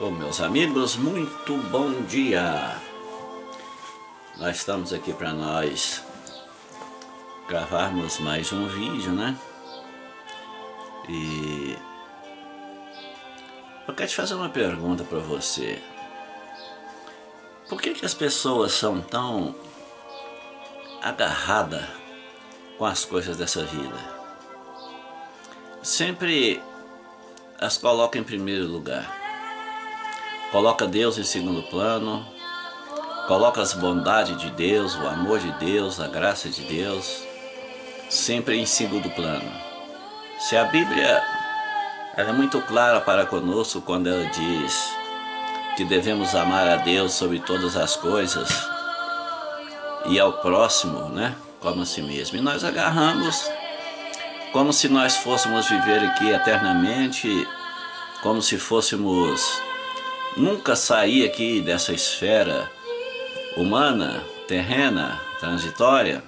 Ô, meus amigos, muito bom dia! Nós estamos aqui para nós gravarmos mais um vídeo, né? E eu quero te fazer uma pergunta para você. Por que as pessoas são tão agarradas com as coisas dessa vida? Sempre as colocam em primeiro lugar. Coloca Deus em segundo plano, coloca as bondades de Deus, o amor de Deus, a graça de Deus, sempre em segundo plano. Se a Bíblia ela é muito clara para conosco quando ela diz que devemos amar a Deus sobre todas as coisas e ao próximo, né, como a si mesmo. E nós agarramos como se nós fôssemos viver aqui eternamente, como se fôssemos nunca sair aqui dessa esfera humana, terrena, transitória,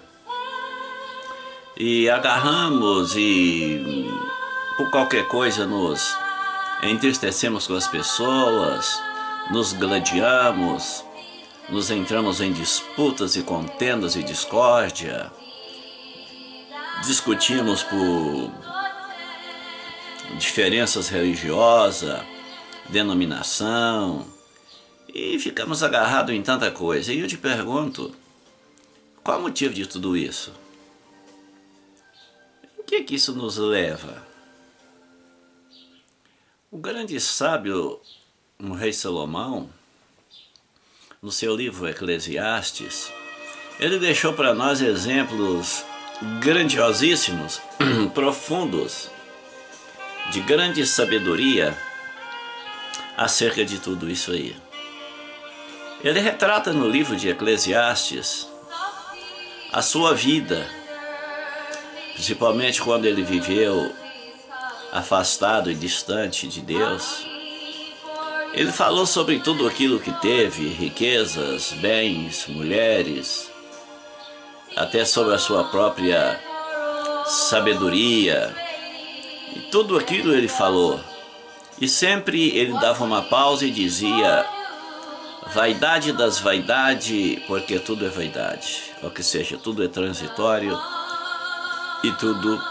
e agarramos e por qualquer coisa nos entristecemos com as pessoas, nos gladiamos, nos entramos em disputas e contendas e discórdia, discutimos por diferenças religiosas, denominação, e ficamos agarrados em tanta coisa. E eu te pergunto, qual o motivo de tudo isso? O que isso nos leva? O grande sábio, o rei Salomão, no seu livro Eclesiastes, ele deixou para nós exemplos grandiosíssimos, profundos, de grande sabedoria acerca de tudo isso aí. Ele retrata no livro de Eclesiastes a sua vida, principalmente quando ele viveu afastado e distante de Deus. Ele falou sobre tudo aquilo que teve, riquezas, bens, mulheres, até sobre a sua própria sabedoria, e tudo aquilo ele falou. E sempre ele dava uma pausa e dizia: vaidade das vaidades, porque tudo é vaidade. Ou que seja, tudo é transitório e tudo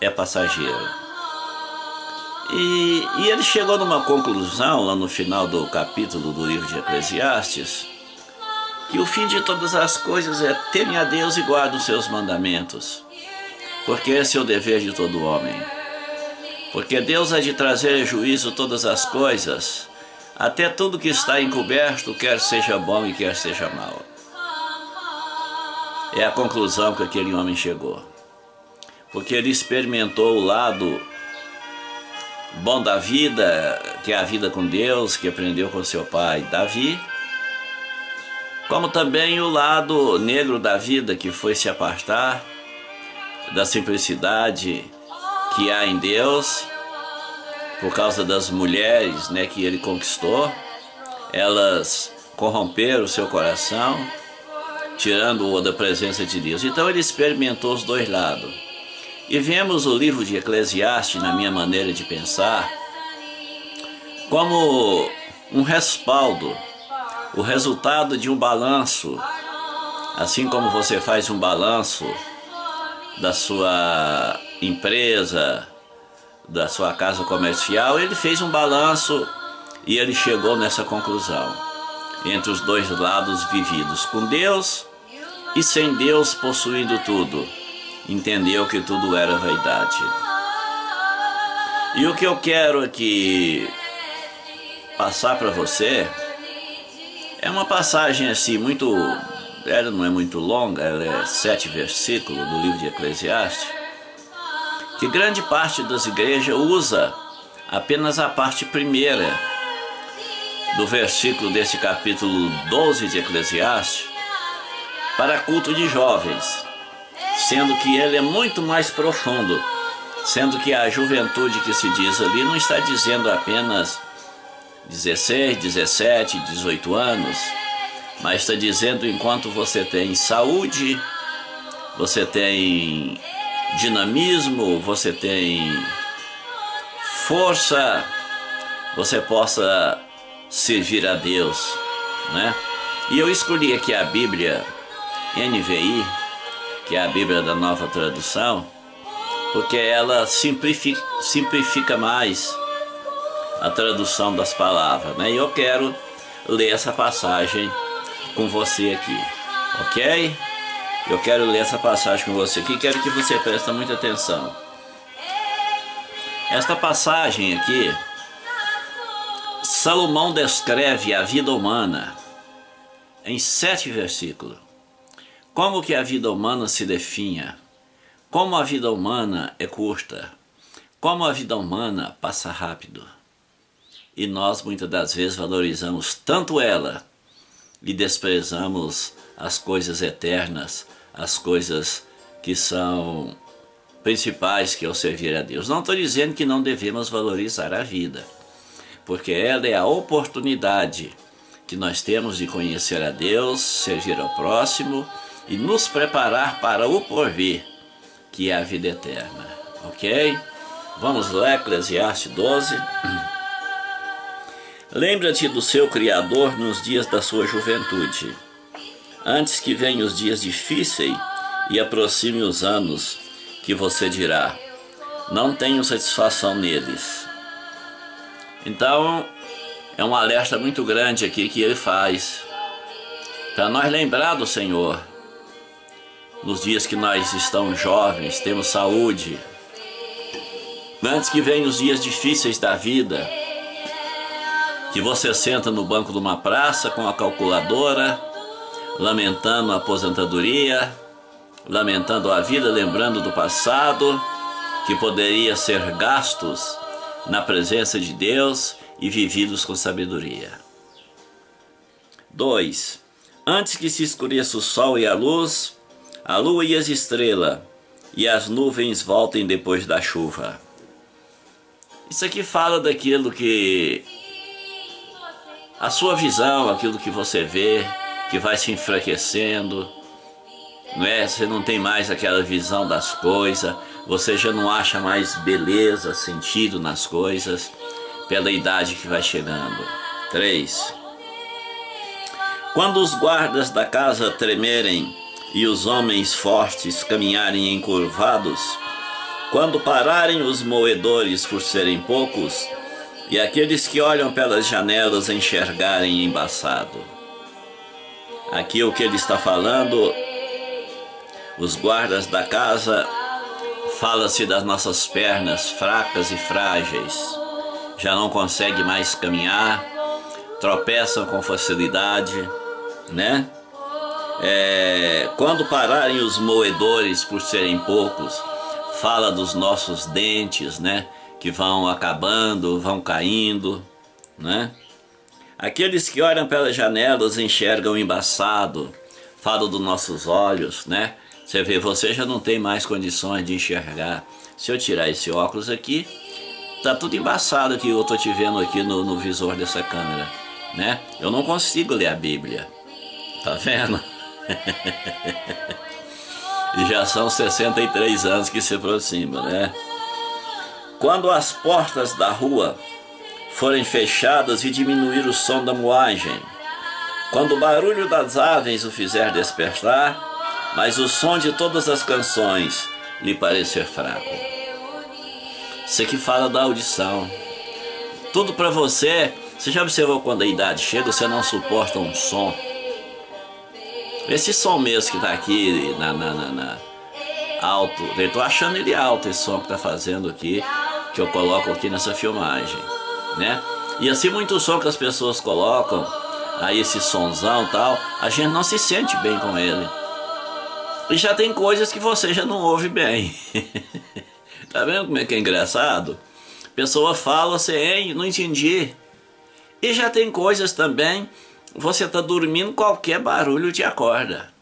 é passageiro. E ele chegou numa conclusão, lá no final do capítulo do livro de Eclesiastes, que o fim de todas as coisas é teme a Deus e guarde os seus mandamentos, porque esse é o dever de todo homem. Porque Deus há de trazer a juízo todas as coisas, até tudo que está encoberto, quer seja bom e quer seja mal. É a conclusão que aquele homem chegou. Porque ele experimentou o lado bom da vida, que é a vida com Deus, que aprendeu com seu pai Davi, como também o lado negro da vida, que foi se apartar da simplicidade que há em Deus, por causa das mulheres, né, que ele conquistou. Elas corromperam o seu coração, tirando-o da presença de Deus. Então ele experimentou os dois lados. E vemos o livro de Eclesiastes, na minha maneira de pensar, como um respaldo, o resultado de um balanço. Assim como você faz um balanço da sua empresa, da sua casa comercial, ele fez um balanço e ele chegou nessa conclusão, entre os dois lados vividos, com Deus e sem Deus, possuindo tudo. Entendeu que tudo era vaidade. E o que eu quero aqui passar para você é uma passagem assim muito, ela não é muito longa, ela é 7 versículos do livro de Eclesiastes, que grande parte das igrejas usa apenas a parte primeira do versículo desse capítulo 12 de Eclesiastes para culto de jovens, sendo que ele é muito mais profundo, sendo que a juventude que se diz ali não está dizendo apenas 16, 17, 18 anos, mas está dizendo enquanto você tem saúde, você tem dinamismo, você tem força, você possa servir a Deus, né? E eu escolhi aqui a Bíblia NVI, que é a Bíblia da Nova Tradução, porque ela simplifica mais a tradução das palavras, né? E eu quero ler essa passagem com você aqui, ok? Eu quero ler essa passagem com você aqui, quero que você preste muita atenção. Esta passagem aqui, Salomão descreve a vida humana em 7 versículos. Como que a vida humana se definha, como a vida humana é curta, como a vida humana passa rápido. E nós muitas das vezes valorizamos tanto ela e desprezamos as coisas eternas, as coisas que são principais, que é o servir a Deus. Não estou dizendo que não devemos valorizar a vida, porque ela é a oportunidade que nós temos de conhecer a Deus, servir ao próximo e nos preparar para o porvir, que é a vida eterna, ok? Vamos lá, Eclesiastes 12. Lembra-te do seu Criador nos dias da sua juventude, antes que venham os dias difíceis e aproxime os anos que você dirá, não tenho satisfação neles. Então, é um alerta muito grande aqui que ele faz, para nós lembrar do Senhor, nos dias que nós estamos jovens, temos saúde, antes que venham os dias difíceis da vida, que você senta no banco de uma praça com a calculadora, lamentando a aposentadoria, lamentando a vida, lembrando do passado, que poderia ser gastos na presença de Deus e vividos com sabedoria. 2. Antes que se escureça o sol e a lua e as estrelas, e as nuvens voltem depois da chuva. Isso aqui fala daquilo que a sua visão, aquilo que você vê, que vai se enfraquecendo, não é? Você não tem mais aquela visão das coisas, você já não acha mais beleza, sentido nas coisas, pela idade que vai chegando. 3. Quando os guardas da casa tremerem e os homens fortes caminharem encurvados, quando pararem os moedores por serem poucos, e aqueles que olham pelas janelas enxergarem embaçado. Aqui o que ele está falando, os guardas da casa, fala-se das nossas pernas fracas e frágeis, já não conseguem mais caminhar, tropeçam com facilidade, né? Quando pararem os moedores por serem poucos, fala dos nossos dentes, né? Que vão acabando, vão caindo, né? Aqueles que olham pelas janelas enxergam embaçado, fala dos nossos olhos, né? Você vê, você já não tem mais condições de enxergar. Se eu tirar esse óculos aqui, tá tudo embaçado que eu tô te vendo aqui no visor dessa câmera, né? Eu não consigo ler a Bíblia, tá vendo? E já são 63 anos que se aproxima, né? Quando as portas da rua forem fechadas e diminuir o som da moagem, quando o barulho das aves o fizer despertar, mas o som de todas as canções lhe parecer fraco. Isso aqui fala da audição. Tudo para você. Você já observou quando a idade chega, você não suporta um som? Esse som mesmo que está aqui alto, eu estou achando ele alto, esse som que está fazendo aqui, que eu coloco aqui nessa filmagem, né? E assim muito som que as pessoas colocam, aí esse sonzão e tal, a gente não se sente bem com ele. E já tem coisas que você já não ouve bem. Tá vendo como é que é engraçado? A pessoa fala, você, hein, não entendi. E já tem coisas também, você tá dormindo, qualquer barulho te acorda.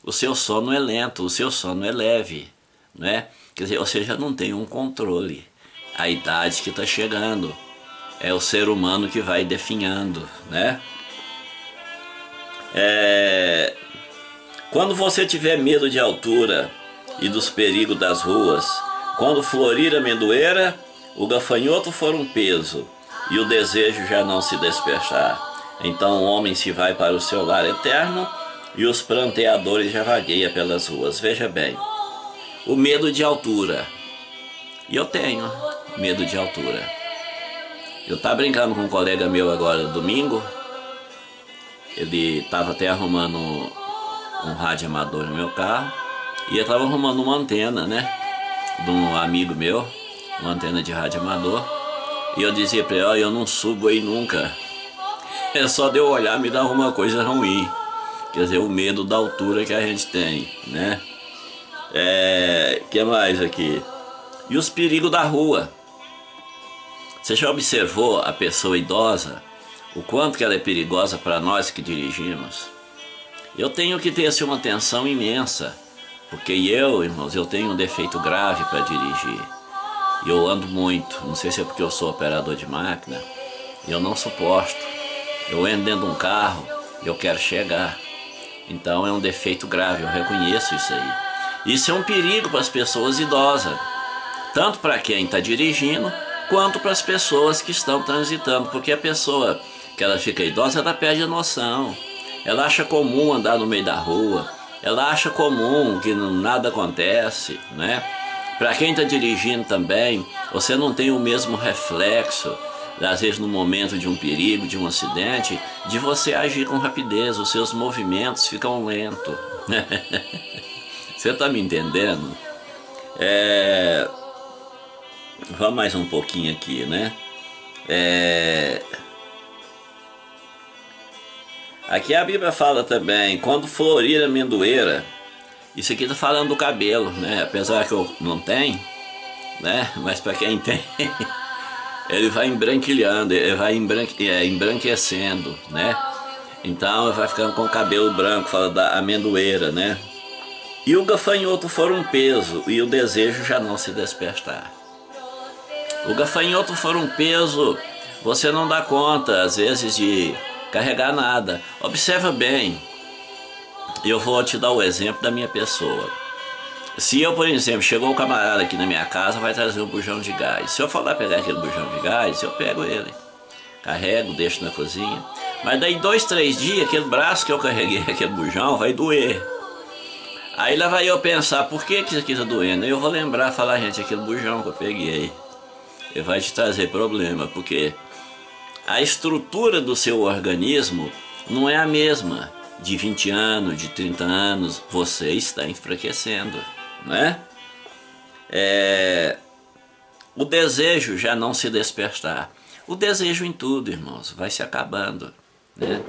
O seu sono é lento, o seu sono é leve, né? Quer dizer, você já não tem um controle. A idade que está chegando, é o ser humano que vai definhando, né? Quando você tiver medo de altura e dos perigos das ruas, quando florir a amendoeira, o gafanhoto for um peso, e o desejo já não se despertar. Então o homem se vai para o seu lar eterno, e os pranteadores já vagueiam pelas ruas. Veja bem, o medo de altura. E eu tenho medo de altura. Eu estava brincando com um colega meu agora domingo. Ele estava até arrumando um rádio amador no meu carro. E ele estava arrumando uma antena, né? De um amigo meu, uma antena de rádio amador. E eu dizia para ele, ó, eu não subo aí nunca. É só de eu olhar me dar alguma coisa ruim. Quer dizer, o medo da altura que a gente tem, né? Que mais aqui? E os perigos da rua. Você já observou a pessoa idosa? O quanto que ela é perigosa para nós que dirigimos? Eu tenho que ter assim, uma atenção imensa. Porque irmãos, eu tenho um defeito grave para dirigir. E eu ando muito. Não sei se é porque eu sou operador de máquina. E eu não suporto. Eu entro dentro de um carro e eu quero chegar. Então é um defeito grave, eu reconheço isso aí. Isso é um perigo para as pessoas idosas. Tanto para quem está dirigindo, quanto para as pessoas que estão transitando. Porque a pessoa que ela fica idosa, ela perde a noção. Ela acha comum andar no meio da rua. Ela acha comum que nada acontece, né? Para quem está dirigindo também, você não tem o mesmo reflexo, às vezes no momento de um perigo, de um acidente, de você agir com rapidez, os seus movimentos ficam lentos. Você está me entendendo? Vamos mais um pouquinho aqui, né? Aqui a Bíblia fala também, quando florir a amendoeira, isso aqui está falando do cabelo, né? Apesar que eu não tenho, né? Mas para quem tem, ele vai embranquilhando, ele vai embranquecendo, né? Então vai ficando com o cabelo branco, fala da amendoeira, né? E o gafanhoto for um peso, e o desejo já não se despertar. O gafanhoto for um peso, você não dá conta, às vezes, de carregar nada. Observa bem, eu vou te dar o exemplo da minha pessoa. Se eu, por exemplo, chegou um camarada aqui na minha casa, vai trazer um bujão de gás. Se eu for lá pegar aquele bujão de gás, eu pego ele, carrego, deixo na cozinha. Mas daí 2, 3 dias, aquele braço que eu carreguei, aquele bujão, vai doer. Aí lá vai eu pensar, por que isso aqui está doendo? Aí eu vou lembrar, falar, gente, aquele bujão que eu peguei, ele vai te trazer problema, porque a estrutura do seu organismo não é a mesma. De 20 anos, de 30 anos, você está enfraquecendo, né? O desejo já não se despertar. O desejo em tudo, irmãos, vai se acabando, né?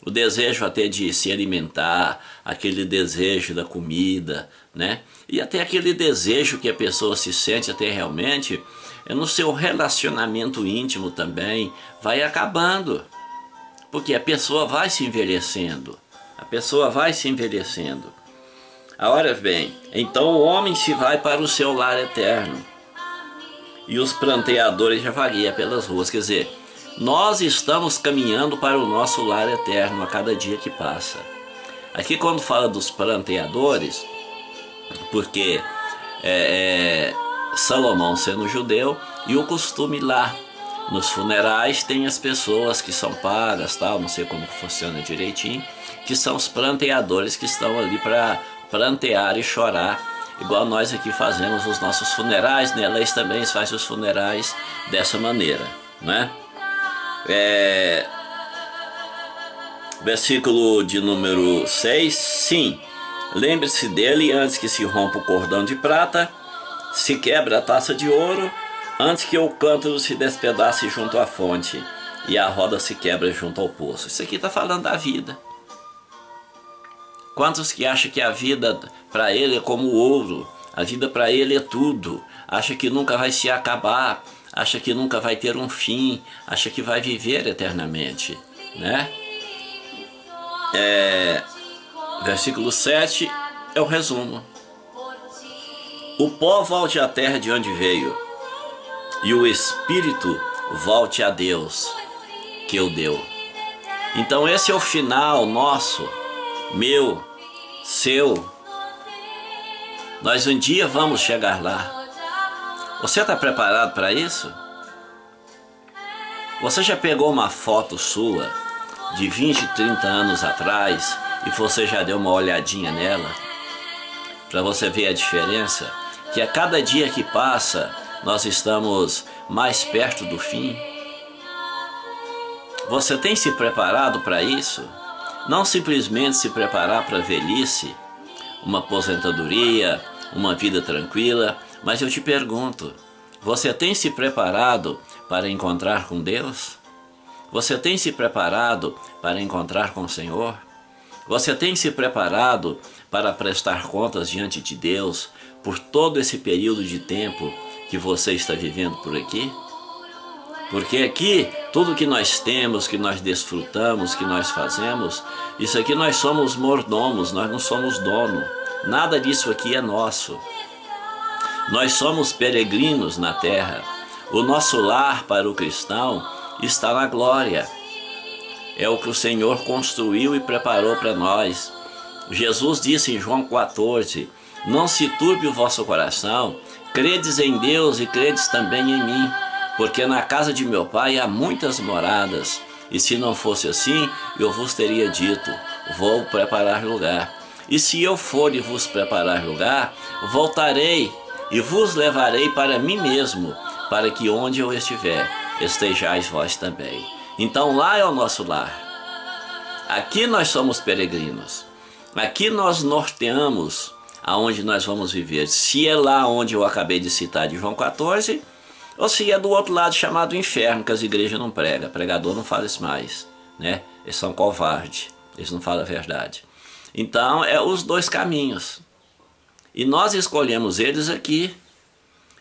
O desejo até de se alimentar, aquele desejo da comida, né? E até aquele desejo que a pessoa se sente até realmente no seu relacionamento íntimo também, vai acabando. Porque a pessoa vai se envelhecendo. A pessoa vai se envelhecendo. Agora bem, então o homem se vai para o seu lar eterno. E os pranteadores já vagueiam pelas ruas. Quer dizer, nós estamos caminhando para o nosso lar eterno a cada dia que passa. Aqui quando fala dos pranteadores, porque Salomão sendo judeu, e o costume lá nos funerais tem as pessoas que são pagas, tal, não sei como funciona direitinho, que são os pranteadores que estão ali para prantear e chorar, igual nós aqui fazemos os nossos funerais, né? Eles também fazem os funerais dessa maneira, né? Versículo de número 6, sim, lembre-se dele antes que se rompa o cordão de prata, se quebra a taça de ouro, antes que o cântaro se despedace junto à fonte e a roda se quebra junto ao poço. Isso aqui está falando da vida. Quantos que acham que a vida para ele é como o ouro, a vida para ele é tudo, acha que nunca vai se acabar, acha que nunca vai ter um fim, acha que vai viver eternamente, né? Versículo 7 é o resumo. O pó volte à terra de onde veio, e o espírito volte a Deus que o deu. Então esse é o final nosso, meu, seu. Nós um dia vamos chegar lá. Você está preparado para isso? Você já pegou uma foto sua de 20, 30 anos atrás e você já deu uma olhadinha nela? Para você ver a diferença? Que a cada dia que passa, nós estamos mais perto do fim. Você tem se preparado para isso? Não simplesmente se preparar para a velhice, uma aposentadoria, uma vida tranquila, mas eu te pergunto, você tem se preparado para encontrar com Deus? Você tem se preparado para encontrar com o Senhor? Você tem se preparado para prestar contas diante de Deus por todo esse período de tempo que você está vivendo por aqui? Porque aqui, tudo que nós temos, que nós desfrutamos, que nós fazemos, isso aqui nós somos mordomos, nós não somos dono. Nada disso aqui é nosso. Nós somos peregrinos na terra. O nosso lar para o cristão está na glória. É o que o Senhor construiu e preparou para nós. Jesus disse em João 14, não se turbe o vosso coração, credes em Deus e credes também em mim, porque na casa de meu Pai há muitas moradas, e se não fosse assim, eu vos teria dito, vou preparar lugar. E se eu for e vos preparar lugar, voltarei e vos levarei para mim mesmo, para que onde eu estiver, estejais vós também. Então lá é o nosso lar. Aqui nós somos peregrinos. Aqui nós norteamos aonde nós vamos viver. Se é lá onde eu acabei de citar de João 14, ou se é do outro lado chamado inferno, que as igrejas não pregam. Pregador não fala isso mais, né? Eles são covardes, eles não falam a verdade. Então é os dois caminhos. E nós escolhemos eles aqui.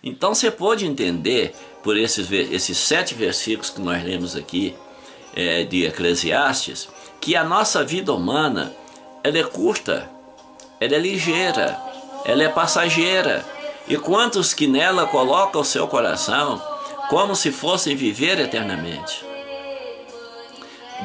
Então você pode entender, por esses 7 versículos que nós lemos aqui, de Eclesiastes, que a nossa vida humana, ela é curta, ela é ligeira, ela é passageira. E quantos que nela colocam o seu coração como se fossem viver eternamente?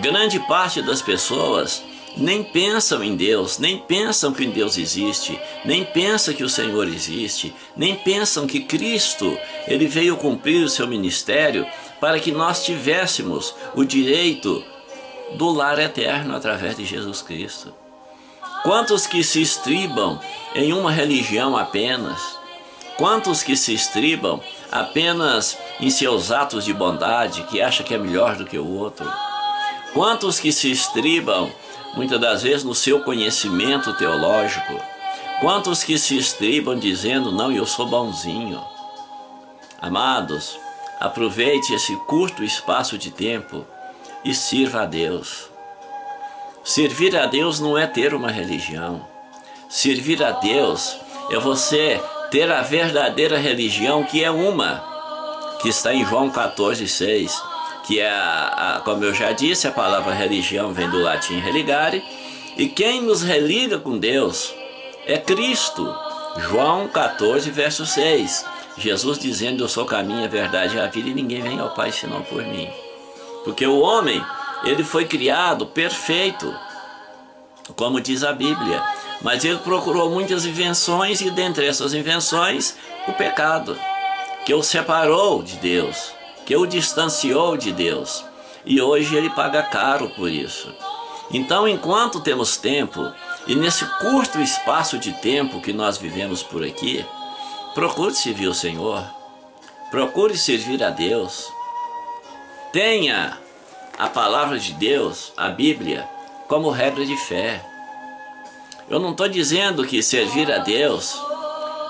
Grande parte das pessoas nem pensam em Deus, nem pensam que Deus existe, nem pensam que o Senhor existe, nem pensam que Cristo, Ele veio cumprir o seu ministério para que nós tivéssemos o direito do lar eterno através de Jesus Cristo. Quantos que se estribam em uma religião apenas? Quantos que se estribam apenas em seus atos de bondade, que acha que é melhor do que o outro? Quantos que se estribam muitas das vezes no seu conhecimento teológico? Quantos que se estribam dizendo, não, eu sou bonzinho? Amados, aproveite esse curto espaço de tempo e sirva a Deus. Servir a Deus não é ter uma religião. Servir a Deus é você ter a verdadeira religião, que é uma, que está em João 14,6, que é, como eu já disse, a palavra religião vem do latim religare, e quem nos religa com Deus é Cristo. João 14, verso 6, Jesus dizendo, eu sou o caminho, a verdade e a vida, e ninguém vem ao Pai senão por mim. Porque o homem, ele foi criado perfeito, como diz a Bíblia, mas ele procurou muitas invenções, e dentre essas invenções, o pecado, que o separou de Deus, que o distanciou de Deus, e hoje ele paga caro por isso. Então, enquanto temos tempo, e nesse curto espaço de tempo que nós vivemos por aqui, procure servir o Senhor, procure servir a Deus, tenha a palavra de Deus, a Bíblia, como regra de fé. Eu não estou dizendo que servir a Deus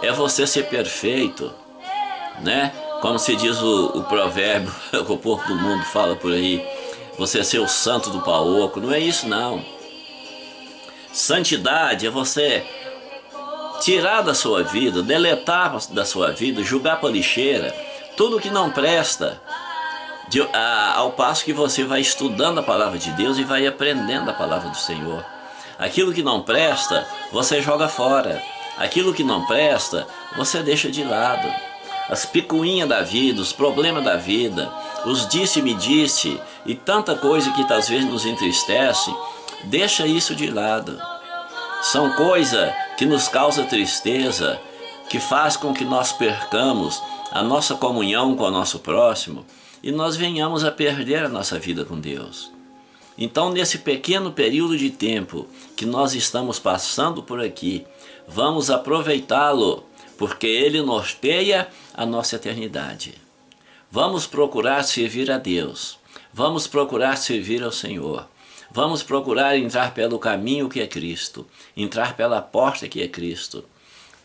é você ser perfeito, né? Como se diz o provérbio que o povo do mundo fala por aí, você ser o santo do pau oco. Não é isso, não. Santidade é você tirar da sua vida, deletar da sua vida, jogar para a lixeira tudo que não presta, ao passo que você vai estudando a palavra de Deus e vai aprendendo a palavra do Senhor. Aquilo que não presta, você joga fora. Aquilo que não presta, você deixa de lado. As picuinhas da vida, os problemas da vida, os disse-me disse e tanta coisa que às vezes nos entristece, deixa isso de lado. São coisas que nos causam tristeza, que faz com que nós percamos a nossa comunhão com o nosso próximo, e nós venhamos a perder a nossa vida com Deus. Então, nesse pequeno período de tempo que nós estamos passando por aqui, vamos aproveitá-lo, porque ele norteia a nossa eternidade. Vamos procurar servir a Deus, vamos procurar servir ao Senhor, vamos procurar entrar pelo caminho que é Cristo, entrar pela porta que é Cristo,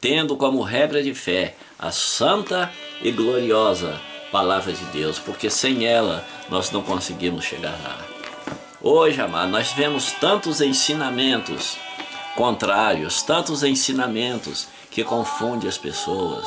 tendo como regra de fé a santa e gloriosa Palavra de Deus, porque sem ela nós não conseguimos chegar lá. Hoje, amado, nós vemos tantos ensinamentos contrários, tantos ensinamentos que confundem as pessoas,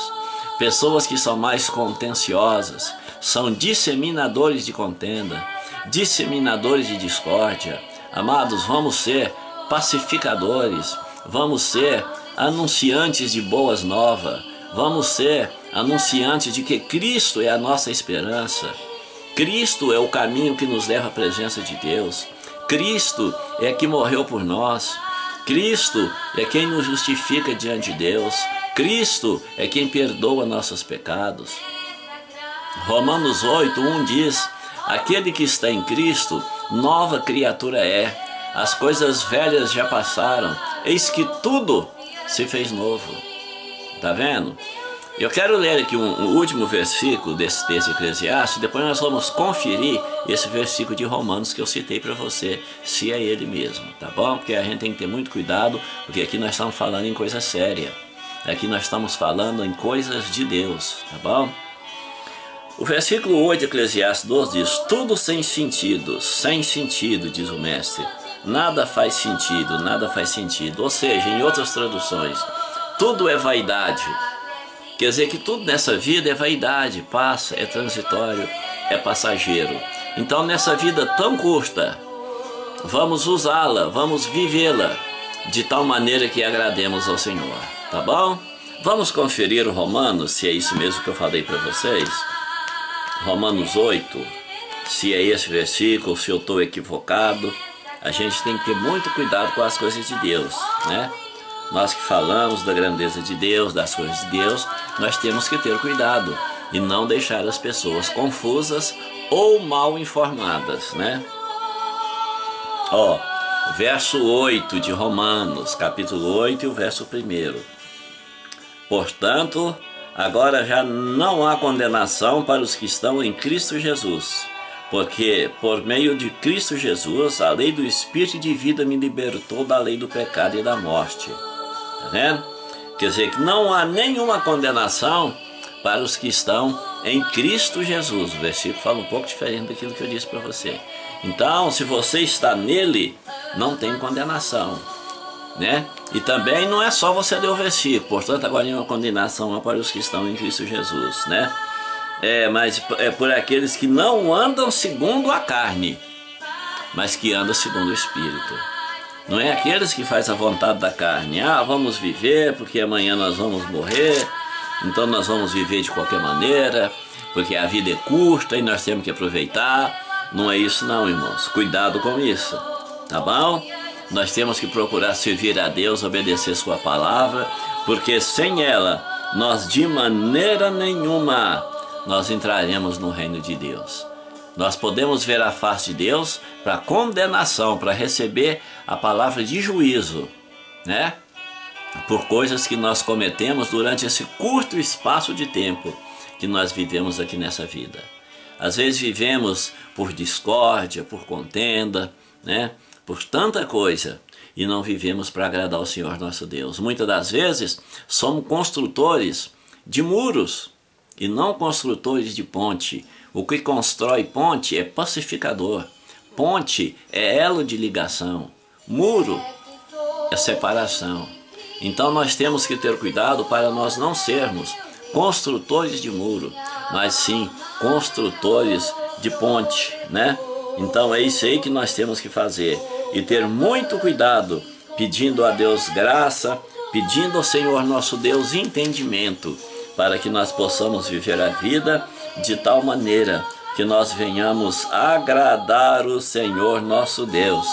pessoas que são mais contenciosas, são disseminadores de contenda, disseminadores de discórdia. Amados, vamos ser pacificadores, vamos ser anunciantes de boas novas, vamos ser anunciantes de que Cristo é a nossa esperança. Cristo é o caminho que nos leva à presença de Deus. Cristo é que morreu por nós. Cristo é quem nos justifica diante de Deus. Cristo é quem perdoa nossos pecados. Romanos 8:1 diz: aquele que está em Cristo, nova criatura é. As coisas velhas já passaram, eis que tudo se fez novo. Tá vendo? Eu quero ler aqui um último versículo desse texto Eclesiastes, depois nós vamos conferir esse versículo de Romanos que eu citei para você, se é ele mesmo, tá bom? Porque a gente tem que ter muito cuidado, porque aqui nós estamos falando em coisa séria. Aqui nós estamos falando em coisas de Deus, tá bom? O versículo 8 de Eclesiastes 12 diz: tudo sem sentido, diz o mestre. Nada faz sentido, nada faz sentido. Ou seja, em outras traduções, tudo é vaidade. Quer dizer que tudo nessa vida é vaidade, passa, é transitório, é passageiro. Então, nessa vida tão curta, vamos usá-la, vamos vivê-la de tal maneira que agrademos ao Senhor, tá bom? Vamos conferir o Romanos, se é isso mesmo que eu falei para vocês. Romanos 8, se é esse versículo, se eu estou equivocado. A gente tem que ter muito cuidado com as coisas de Deus, né? Nós que falamos da grandeza de Deus, das coisas de Deus, nós temos que ter cuidado e não deixar as pessoas confusas ou mal informadas, né? Ó, verso 8 de Romanos, capítulo 8 e o verso 1. Portanto, agora já não há condenação para os que estão em Cristo Jesus, porque por meio de Cristo Jesus, a lei do Espírito de vida me libertou da lei do pecado e da morte. Tá vendo? Quer dizer que não há nenhuma condenação para os que estão em Cristo Jesus. O versículo fala um pouco diferente daquilo que eu disse para você. Então, se você está nele, não tem condenação, né? E também não é só você ler o versículo. Portanto, agora nenhuma condenação para os que estão em Cristo Jesus, né? Mas é por aqueles que não andam segundo a carne, mas que andam segundo o Espírito. Não é aqueles que fazem a vontade da carne. Ah, vamos viver porque amanhã nós vamos morrer, então nós vamos viver de qualquer maneira, porque a vida é curta e nós temos que aproveitar. Não é isso não, irmãos. Cuidado com isso, tá bom? Nós temos que procurar servir a Deus, obedecer sua palavra, porque sem ela, nós de maneira nenhuma, nós entraremos no reino de Deus. Nós podemos ver a face de Deus para condenação, para receber a palavra de juízo, né? Por coisas que nós cometemos durante esse curto espaço de tempo que nós vivemos aqui nessa vida. Às vezes vivemos por discórdia, por contenda, né? Por tanta coisa, e não vivemos para agradar ao Senhor nosso Deus. Muitas das vezes somos construtores de muros e não construtores de ponte. O que constrói ponte é pacificador. Ponte é elo de ligação. Muro é separação. Então nós temos que ter cuidado para nós não sermos construtores de muro, mas sim construtores de ponte, né? Então é isso aí que nós temos que fazer. E ter muito cuidado, pedindo a Deus graça, pedindo ao Senhor nosso Deus entendimento, para que nós possamos viver a vida de tal maneira que nós venhamos agradar o Senhor nosso Deus,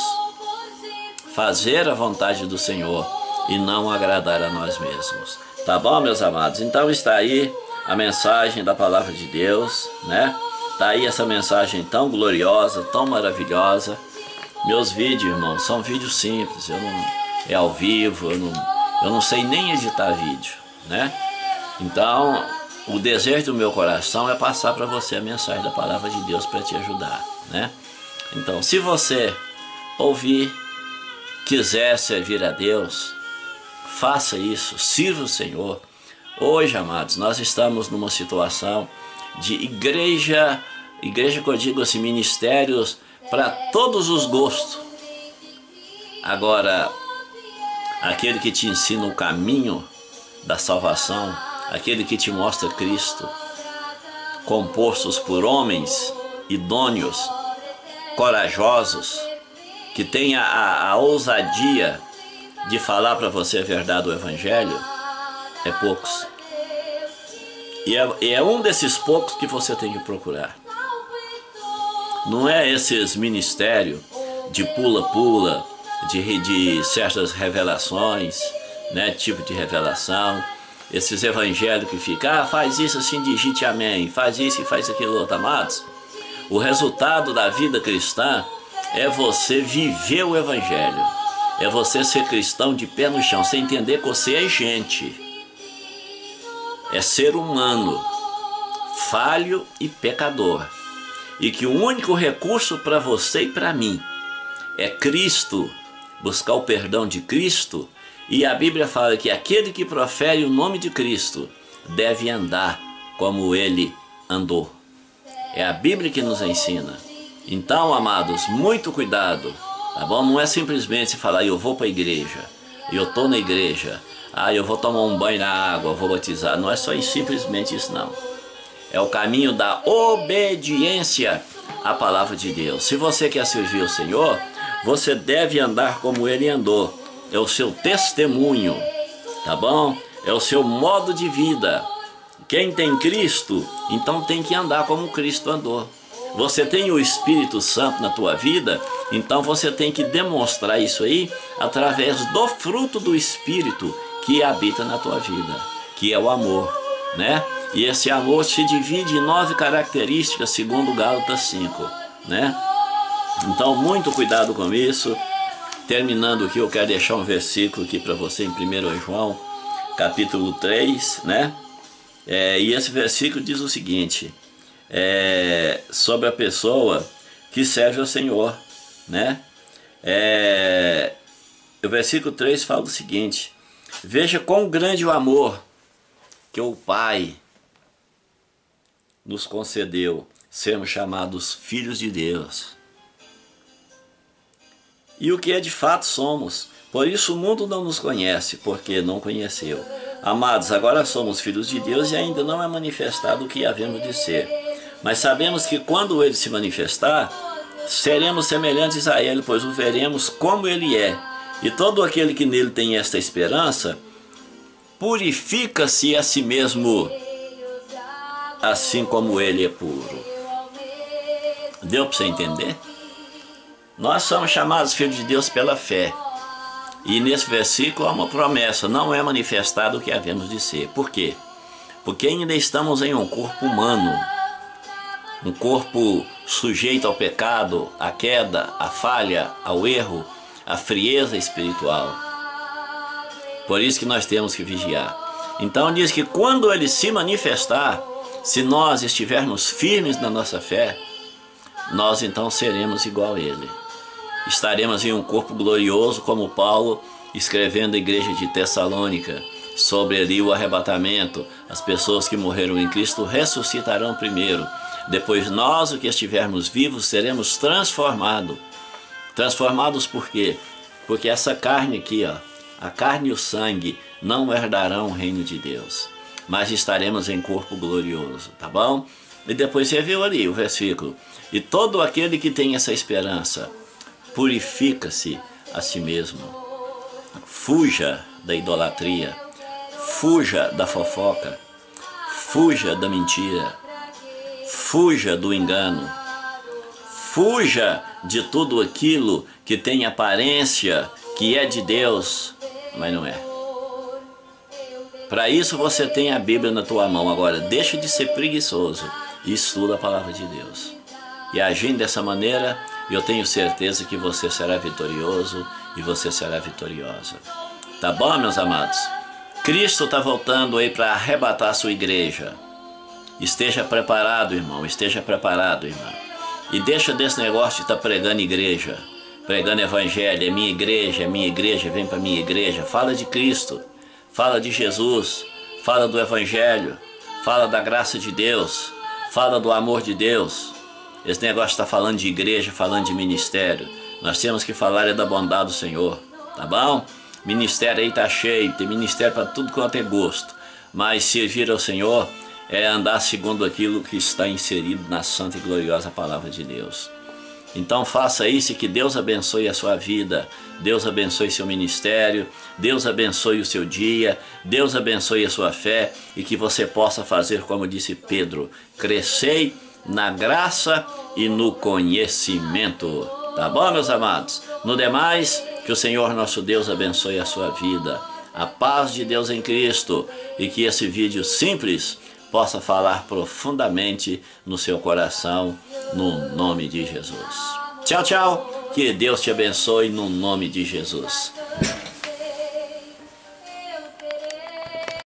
fazer a vontade do Senhor e não agradar a nós mesmos. Tá bom, meus amados? Então está aí a mensagem da palavra de Deus, né? Tá aí essa mensagem tão gloriosa, tão maravilhosa. Meus vídeos, irmãos, são vídeos simples, é ao vivo, eu não sei nem editar vídeo, né? Então, o desejo do meu coração é passar para você a mensagem da palavra de Deus para te ajudar, né? Então, se você ouvir, quiser servir a Deus, faça isso, sirva o Senhor. Hoje, amados, nós estamos numa situação de igreja que eu digo assim, ministérios para todos os gostos. Agora, aquele que te ensina o caminho da salvação, aquele que te mostra Cristo, compostos por homens idôneos, corajosos, que têm a ousadia de falar para você a verdade do Evangelho, é poucos. E é um desses poucos que você tem que procurar. Não é esses ministérios de pula-pula, de certas revelações, né, tipo de revelação, esses evangelhos que ficam, faz isso assim, digite amém, faz isso e faz aquilo outro, amados. O resultado da vida cristã é você viver o evangelho, é você ser cristão de pé no chão, você entender que você é gente, é ser humano, falho e pecador, e que o único recurso para você e para mim é Cristo, buscar o perdão de Cristo. E a Bíblia fala que aquele que profere o nome de Cristo deve andar como ele andou. É a Bíblia que nos ensina. Então, amados, muito cuidado, tá bom? Não é simplesmente falar, eu vou para a igreja, eu estou na igreja, eu vou tomar um banho na água, eu vou batizar. Não é só simplesmente isso, não. É o caminho da obediência à palavra de Deus. Se você quer servir o Senhor, você deve andar como ele andou. É o seu testemunho, tá bom? É o seu modo de vida. Quem tem Cristo, então tem que andar como Cristo andou. Você tem o Espírito Santo na tua vida, então você tem que demonstrar isso aí através do fruto do Espírito que habita na tua vida, que é o amor, né? E esse amor se divide em 9 características, segundo Gálatas 5, né? Então, muito cuidado com isso. Terminando aqui, eu quero deixar um versículo aqui para você em 1 João, capítulo 3, né? E esse versículo diz o seguinte, sobre a pessoa que serve ao Senhor, né? O versículo 3 fala o seguinte: veja quão grande o amor que o Pai nos concedeu, sermos chamados filhos de Deus. E o que é de fato somos. Por isso o mundo não nos conhece, porque não conheceu. Amados, agora somos filhos de Deus e ainda não é manifestado o que havemos de ser. Mas sabemos que quando ele se manifestar, seremos semelhantes a ele, pois o veremos como ele é. E todo aquele que nele tem esta esperança, purifica-se a si mesmo, assim como ele é puro. Deu para você entender? Nós somos chamados filhos de Deus pela fé. E nesse versículo há uma promessa, não é manifestado o que havemos de ser. Por quê? Porque ainda estamos em um corpo humano, um corpo sujeito ao pecado, à queda, à falha, ao erro, à frieza espiritual. Por isso que nós temos que vigiar. Então diz que quando ele se manifestar, se nós estivermos firmes na nossa fé, nós então seremos igual a ele. Estaremos em um corpo glorioso, como Paulo, escrevendo à igreja de Tessalônica, sobre ali o arrebatamento. As pessoas que morreram em Cristo ressuscitarão primeiro. Depois nós, o que estivermos vivos, seremos transformados. Transformados por quê? Porque essa carne aqui, ó, a carne e o sangue não herdarão o reino de Deus, mas estaremos em corpo glorioso, tá bom? E depois você viu ali o versículo: e todo aquele que tem essa esperança, purifica-se a si mesmo. Fuja da idolatria, fuja da fofoca, fuja da mentira, fuja do engano, fuja de tudo aquilo que tem aparência que é de Deus, mas não é. Para isso você tem a Bíblia na tua mão. Agora deixa de ser preguiçoso e estuda a palavra de Deus. E agindo dessa maneira, eu tenho certeza que você será vitorioso e você será vitoriosa. Tá bom, meus amados? Cristo está voltando aí para arrebatar a sua igreja. Esteja preparado, irmão, esteja preparado, irmão. E deixa desse negócio de estar pregando igreja, pregando evangelho, é minha igreja, vem para minha igreja. Fala de Cristo, fala de Jesus, fala do evangelho, fala da graça de Deus, fala do amor de Deus. Esse negócio está falando de igreja, falando de ministério. Nós temos que falar da bondade do Senhor, tá bom? Ministério aí tá cheio, tem ministério para tudo quanto é gosto. Mas servir ao Senhor é andar segundo aquilo que está inserido na santa e gloriosa palavra de Deus. Então faça isso e que Deus abençoe a sua vida, Deus abençoe seu ministério, Deus abençoe o seu dia, Deus abençoe a sua fé e que você possa fazer como disse Pedro, crescei na graça e no conhecimento. Tá bom, meus amados? No demais, que o Senhor nosso Deus abençoe a sua vida. A paz de Deus em Cristo e que esse vídeo simples possa falar profundamente no seu coração, no nome de Jesus. Tchau, tchau. Que Deus te abençoe no nome de Jesus.